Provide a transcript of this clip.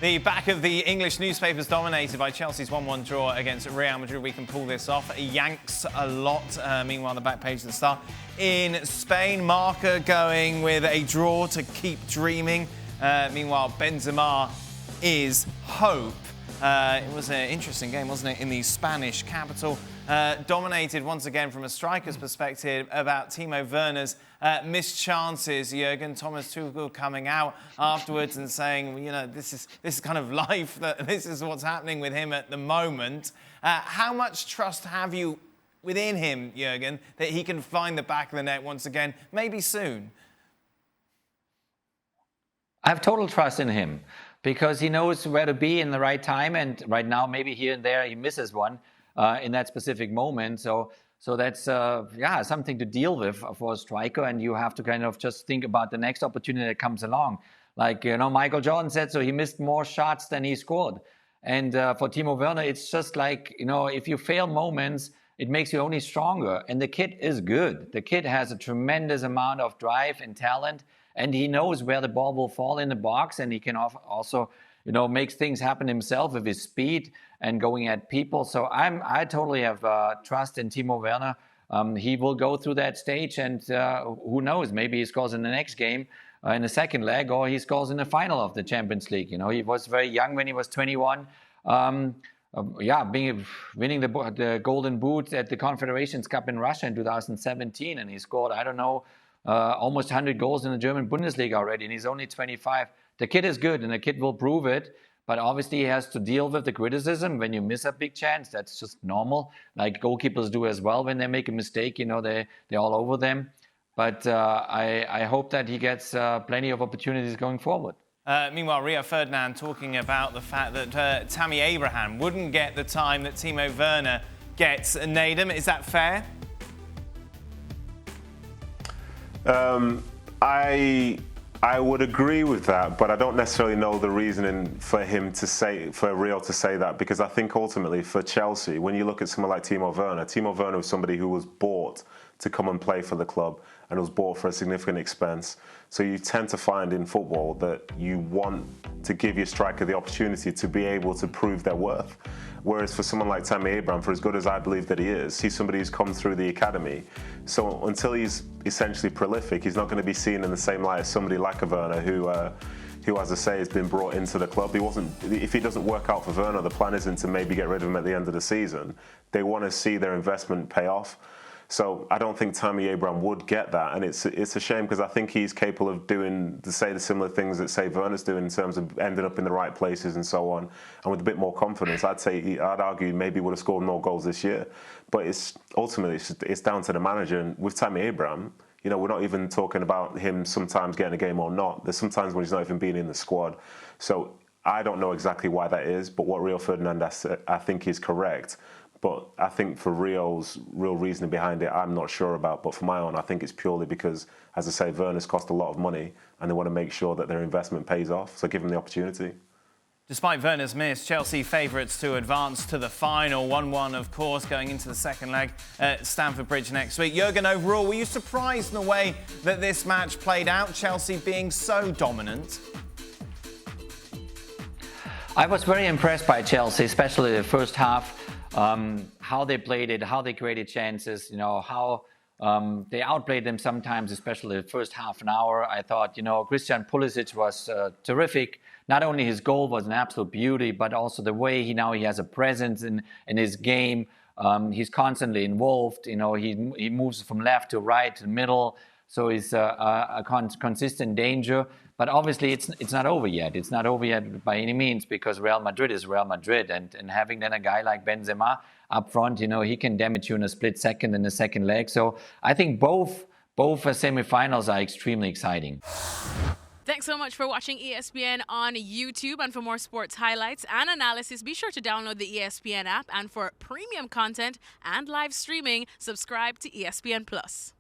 The back of the English newspapers dominated by Chelsea's 1-1 draw against Real Madrid. We can pull this off. Yanks a lot. Meanwhile, the back page at the start. In Spain, Marca going with a draw to keep dreaming. Meanwhile, Benzema is hope. It was an interesting game, wasn't it, in the Spanish capital. Dominated once again from a striker's perspective about Timo Werner's missed chances. Jurgen Thomas Tuchel coming out afterwards and saying, you know, this is kind of life. That this is what's happening with him at the moment. How much trust have you within him, Jurgen, that he can find the back of the net once again, maybe soon? I have total trust in him because he knows where to be in the right time, and right now maybe here and there he misses one in that specific moment. So that's something to deal with for a striker, and you have to kind of just think about the next opportunity that comes along. Like, you know, Michael Jordan said, so he missed more shots than he scored. And for Timo Werner, it's just like, you know, if you fail moments, it makes you only stronger. And the kid is good. The kid has a tremendous amount of drive and talent, and he knows where the ball will fall in the box, and he can also, you know, makes things happen himself with his speed and going at people. So I totally have trust in Timo Werner. He will go through that stage, and who knows, maybe he scores in the next game in the second leg, or he scores in the final of the Champions League. You know, he was very young when he was 21. Winning the Golden Boot at the Confederations Cup in Russia in 2017, and he scored, I don't know, almost 100 goals in the German Bundesliga already, and he's only 25. The kid is good, and the kid will prove it, but obviously he has to deal with the criticism when you miss a big chance. That's just normal, like goalkeepers do as well. When they make a mistake, you know, they're all over them. But I hope that he gets plenty of opportunities going forward. Meanwhile, Rio Ferdinand talking about the fact that Tammy Abraham wouldn't get the time that Timo Werner gets. Nedum, is that fair? I would agree with that, but I don't necessarily know the reasoning for Rio to say that, because I think ultimately for Chelsea, when you look at someone like Timo Werner was somebody who was bought to come and play for the club and was bought for a significant expense. So you tend to find in football that you want to give your striker the opportunity to be able to prove their worth. Whereas for someone like Tammy Abraham, for as good as I believe that he is, he's somebody who's come through the academy. So until he's essentially prolific, he's not going to be seen in the same light as somebody like a Werner who, as I say, has been brought into the club. If he doesn't work out for Werner, the plan isn't to maybe get rid of him at the end of the season. They want to see their investment pay off. So I don't think Tammy Abraham would get that, and it's a shame, because I think he's capable of doing the similar things that, say, Werner's doing in terms of ending up in the right places and so on, and with a bit more confidence. I'd argue maybe would have scored more goals this year, but ultimately it's down to the manager. And with Tammy Abraham, you know, we're not even talking about him sometimes getting a game or not. There's sometimes when he's not even being in the squad. So I don't know exactly why that is, but what Rio Ferdinand I think is correct. But I think for Rio's real reasoning behind it, I'm not sure about. But for my own, I think it's purely because, as I say, Werner's cost a lot of money, and they want to make sure that their investment pays off. So give them the opportunity. Despite Werner's miss, Chelsea favourites to advance to the final. 1-1, of course, going into the second leg at Stamford Bridge next week. Jurgen, overall, were you surprised in the way that this match played out, Chelsea being so dominant? I was very impressed by Chelsea, especially the first half. How they played it, how they created chances, you know, how they outplayed them sometimes, especially the first half an hour. I thought, you know, Christian Pulisic was terrific. Not only his goal was an absolute beauty, but also the way he has a presence in his game. He's constantly involved. You know, he moves from left to right to middle. So he's a consistent danger. But obviously, it's not over yet. It's not over yet by any means, because Real Madrid is Real Madrid. And having then a guy like Benzema up front, you know, he can damage you in a split second in the second leg. So I think both semifinals are extremely exciting. Thanks so much for watching ESPN on YouTube. And for more sports highlights and analysis, be sure to download the ESPN app. And for premium content and live streaming, subscribe to ESPN+.